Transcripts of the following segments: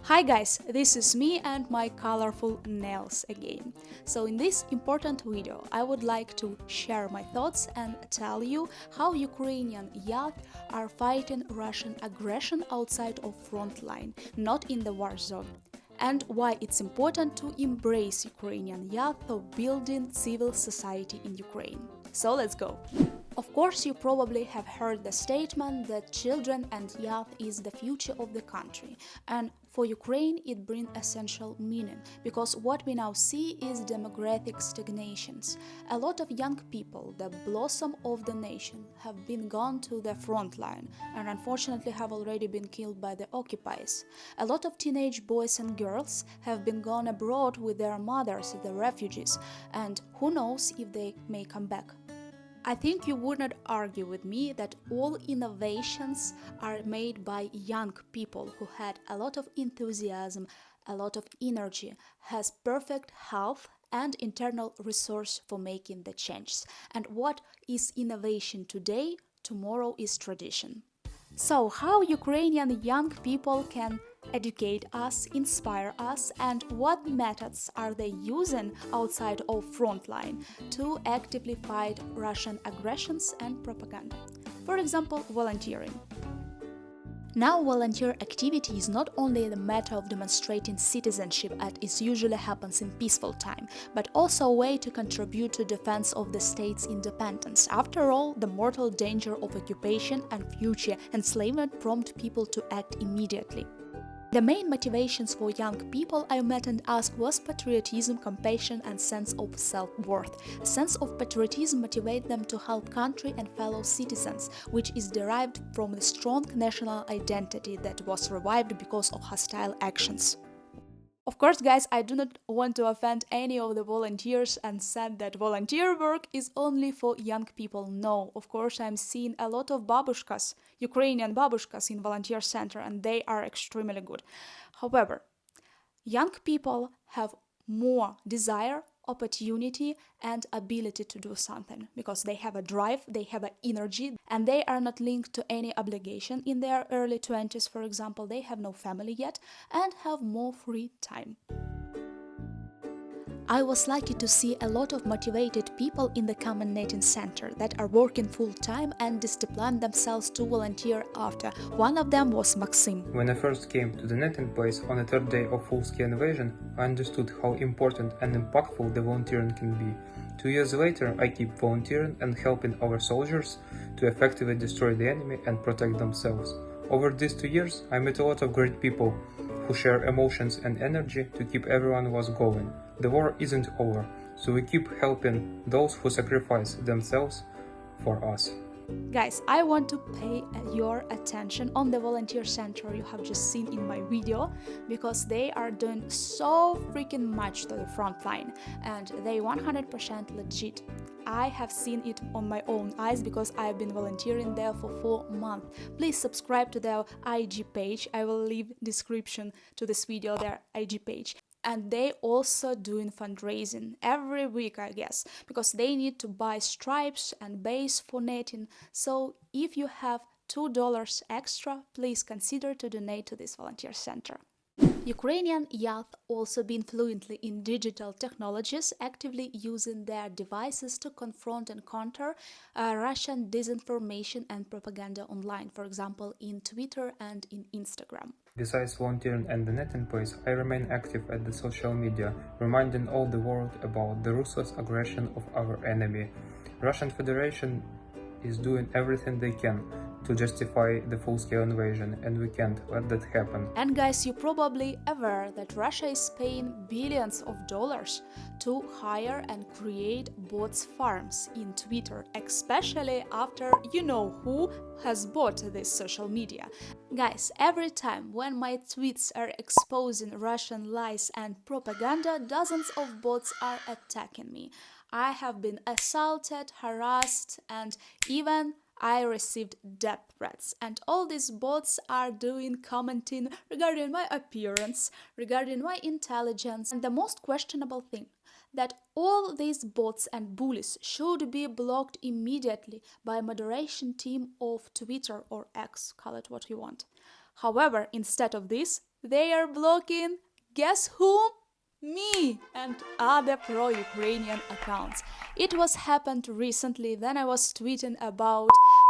Hi guys, this is me and my colorful nails again. So in this important video, I would like to share my thoughts and tell you how Ukrainian youth are fighting Russian aggression outside of frontline, not in the war zone, and why it's important to embrace Ukrainian youth for building civil society in Ukraine. So let's go! Of course, you probably have heard the statement that children and youth is the future of the country, and for Ukraine it brings essential meaning, because what we now see is demographic stagnations. A lot of young people, the blossom of the nation, have been gone to the front line and unfortunately have already been killed by the occupiers. A lot of teenage boys and girls have been gone abroad with their mothers, the refugees, and who knows if they may come back. I think you would not argue with me that all innovations are made by young people who had a lot of enthusiasm, a lot of energy, has perfect health and internal resource for making the changes. And what is innovation today, tomorrow is tradition. So how Ukrainian young people can educate us, inspire us, and what methods are they using outside of frontline to actively fight Russian aggressions and propaganda? For example, volunteering. Now, volunteer activity is not only the matter of demonstrating citizenship as it usually happens in peaceful time, but also a way to contribute to defense of the state's independence. After all, the mortal danger of occupation and future enslavement prompt people to act immediately. The main motivations for young people I met and asked was patriotism, compassion and sense of self-worth. A sense of patriotism motivates them to help country and fellow citizens, which is derived from the strong national identity that was revived because of hostile actions. Of course, guys, I do not want to offend any of the volunteers and said that volunteer work is only for young people. No, of course, I'm seeing a lot of babushkas, Ukrainian babushkas in volunteer center, and they are extremely good. However, young people have more desire, opportunity and ability to do something because they have a drive, they have an energy, and they are not linked to any obligation in their early 20s, for example. They have no family yet and have more free time. I was lucky to see a lot of motivated people in the Common Knitting Center that are working full-time and discipline themselves to volunteer after. One of them was Maxim. When I first came to the knitting place on the third day of full-scale invasion, I understood how important and impactful the volunteering can be. 2 years later, I keep volunteering and helping our soldiers to effectively destroy the enemy and protect themselves. Over these 2 years, I met a lot of great people who share emotions and energy to keep everyone was going. The war isn't over, so we keep helping those who sacrifice themselves for us. Guys, I want to pay your attention on the volunteer center you have just seen in my video, because they are doing so freaking much to the front line and they 100% legit. I have seen it on my own eyes because I've been volunteering there for 4 months. Please subscribe to their IG page. I will leave description to this video their IG page. And they also doing fundraising every week, I guess, because they need to buy stripes and base for knitting. So if you have $2 extra, please consider to donate to this volunteer center. Ukrainian youth also been fluently in digital technologies, actively using their devices to confront and counter Russian disinformation and propaganda online, for example, in Twitter and in Instagram. Besides volunteering and the knitting place, I remain active at the social media, reminding all the world about the ruthless aggression of our enemy. Russian Federation is doing everything they can to justify the full-scale invasion, and we can't let that happen. And guys, you're probably aware that Russia is paying billions of dollars to hire and create bots farms in Twitter, especially after you know who has bought this social media. Guys, every time when my tweets are exposing Russian lies and propaganda, dozens of bots are attacking me. I have been assaulted, harassed, and even I received death threats, and all these bots are doing commenting regarding my appearance, regarding my intelligence, and the most questionable thing, that all these bots and bullies should be blocked immediately by moderation team of Twitter or X, call it what you want. However, instead of this, They are blocking, guess who? Me and other pro-Ukrainian accounts. It was happened recently when I was tweeting about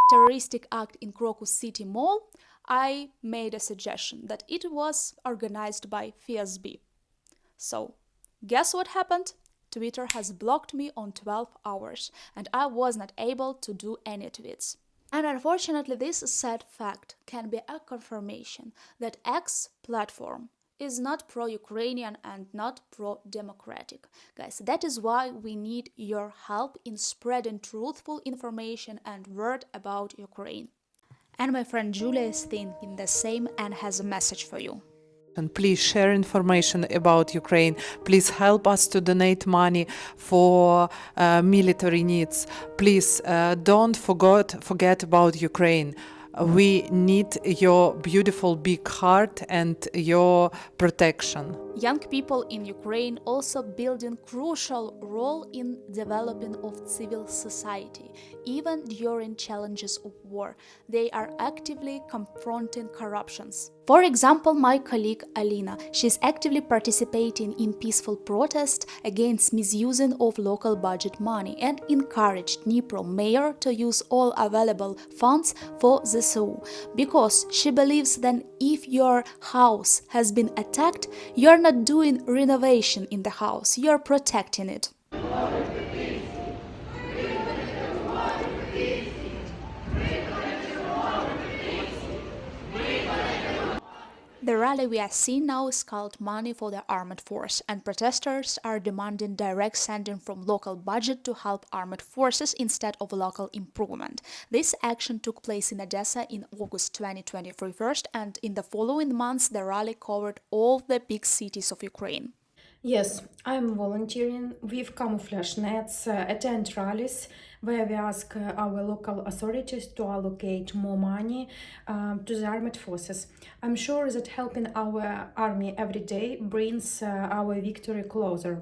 terroristic act in Crocus City Mall. I made a suggestion that it was organized by FSB. So, guess what happened? Twitter has blocked me on 12 hours and I was not able to do any tweets. And unfortunately, this sad fact can be a confirmation that X platform is not pro-Ukrainian and not pro-democratic. Guys, that is why we need your help in spreading truthful information and word about Ukraine. And my friend Julia is thinking the same and has a message for you. And please share information about Ukraine. Please help us to donate money for military needs. Please don't forget about Ukraine. We need your beautiful big heart and your protection. Young people in Ukraine also building crucial role in developing of civil society. Even during challenges of war, they are actively confronting corruptions. For example, my colleague Alina, she's actively participating in peaceful protest against misusing of local budget money and encouraged Dnipro mayor to use all available funds for ZSU, because she believes that if your house has been attacked, you're not doing renovation in the house, you're protecting it. The rally we are seeing now is called Money for the Armed Force, and protesters are demanding direct sending from local budget to help armed forces instead of local improvement. This action took place in Odessa in August 2023 first, and in the following months the rally covered all the big cities of Ukraine. Yes, I'm volunteering with camouflage nets, attend rallies where we ask our local authorities to allocate more money to the armed forces. I'm sure that helping our army every day brings our victory closer.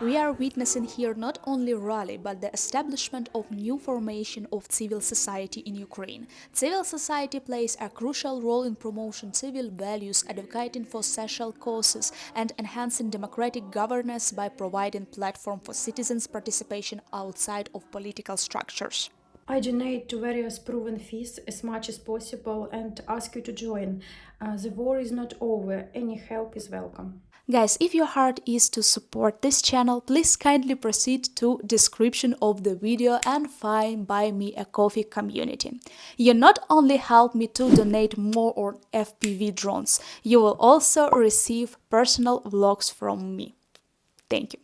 We are witnessing here not only rally, but the establishment of new formation of civil society in Ukraine. Civil society plays a crucial role in promoting civil values, advocating for social causes, and enhancing democratic governance by providing platform for citizens' participation outside of political structures. I donate to various proven fees as much as possible and ask you to join. The war is not over. Any help is welcome. Guys, if your heart is to support this channel, please kindly proceed to description of the video and find Buy Me a Coffee community. You not only help me to donate more on FPV drones, you will also receive personal vlogs from me. Thank you.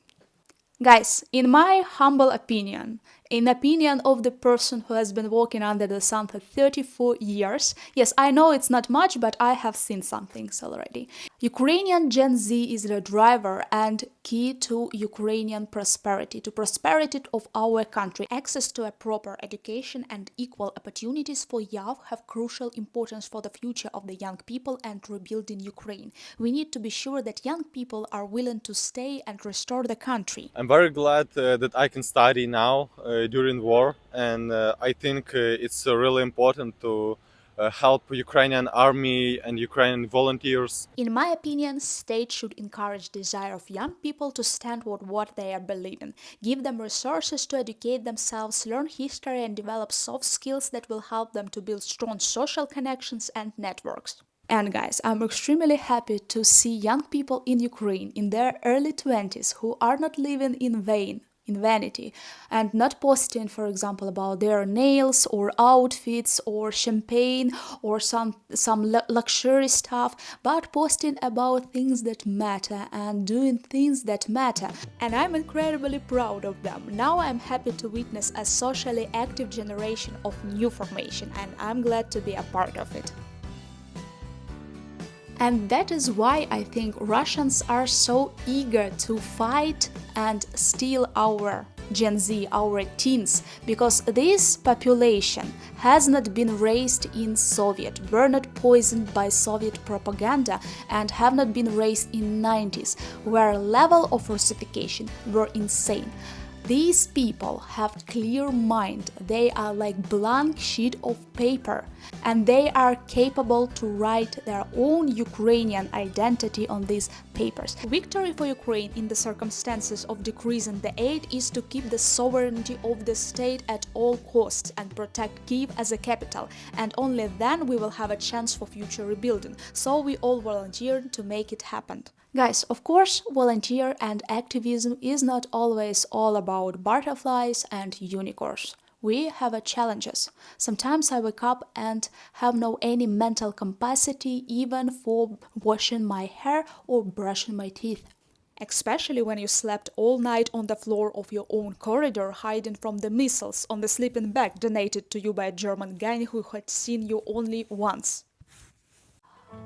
Guys, in my humble opinion, in opinion of the person who has been working under the sun for 34 years, yes, I know it's not much, but I have seen some things already. Ukrainian Gen Z is the driver and key to Ukrainian prosperity, to prosperity of our country. Access to a proper education and equal opportunities for youth have crucial importance for the future of the young people and rebuilding Ukraine. We need to be sure that young people are willing to stay and restore the country. I'm very glad that I can study now during war, and I think it's really important to help Ukrainian army and Ukrainian volunteers. In my opinion, state should encourage desire of young people to stand with what they are believing, give them resources to educate themselves, learn history and develop soft skills that will help them to build strong social connections and networks. And guys, I'm extremely happy to see young people in Ukraine in their early 20s who are not living in vain, in vanity, and not posting, for example, about their nails or outfits or champagne or some luxury stuff, but posting about things that matter and doing things that matter. And I'm incredibly proud of them. Now I'm happy to witness a socially active generation of new formation, and I'm glad to be a part of it. And that is why I think Russians are so eager to fight and steal our Gen Z, our teens, because this population has not been raised in Soviet, were not poisoned by Soviet propaganda, and have not been raised in 90s, where level of Russification were insane. These people have clear mind, they are like blank sheet of paper, and they are capable to write their own Ukrainian identity on these papers. Victory for Ukraine in the circumstances of decreasing the aid is to keep the sovereignty of the state at all costs and protect Kyiv as a capital, and only then we will have a chance for future rebuilding, so we all volunteer to make it happen. Guys, of course, volunteer and activism is not always all about butterflies and unicorns. We have challenges. Sometimes I wake up and have no any mental capacity even for washing my hair or brushing my teeth. Especially when you slept all night on the floor of your own corridor hiding from the missiles on the sleeping bag donated to you by a German guy who had seen you only once.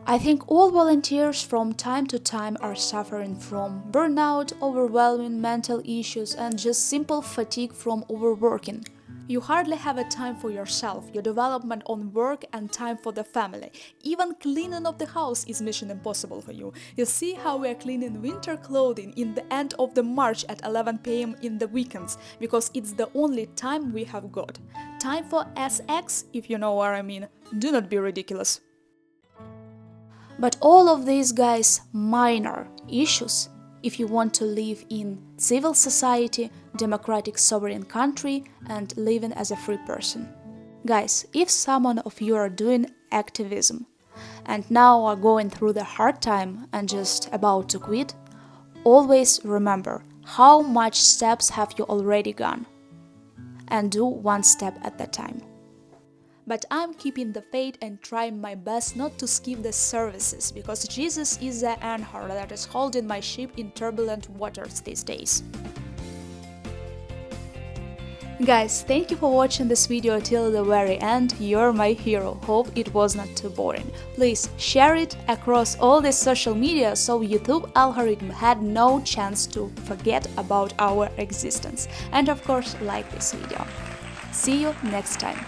I think all volunteers from time to time are suffering from burnout, overwhelming mental issues, and just simple fatigue from overworking. You hardly have a time for yourself, your development on work, and time for the family. Even cleaning of the house is mission impossible for you. You see how we are cleaning winter clothing in the end of the March at 11 p.m. in the weekends, because it's the only time we have got. Time for SX, if you know what I mean. Do not be ridiculous. But all of these, guys, minor issues if you want to live in civil society, democratic sovereign country, and living as a free person. Guys, if someone of you are doing activism and now are going through the hard time and just about to quit, always remember how much steps have you already gone, and do one step at a time. But I'm keeping the faith and trying my best not to skip the services, because Jesus is the anchor that is holding my ship in turbulent waters these days. Guys, thank you for watching this video till the very end. You're my hero. Hope it was not too boring. Please share it across all the social media so YouTube algorithm had no chance to forget about our existence. And of course, like this video. See you next time.